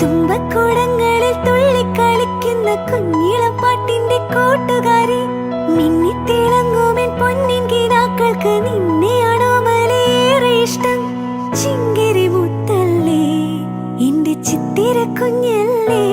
തുമ്പക്കൂടങ്ങളിൽ തുള്ളിക്കളിക്കുന്ന കുഞ്ഞിളം പാട്ടിന്റെ കൂട്ടുകാരി, മിന്നിത്തിളങ്ങുമെൻ പൊന്നിൻ കിനാക്കൾക്ക് നിന്നെയാണോ മലയേറെ ഇഷ്ടം? ചിങ്കിരി മുത്തല്ലേ, എന്റെ ചിത്തിര കുഞ്ഞല്ലേ.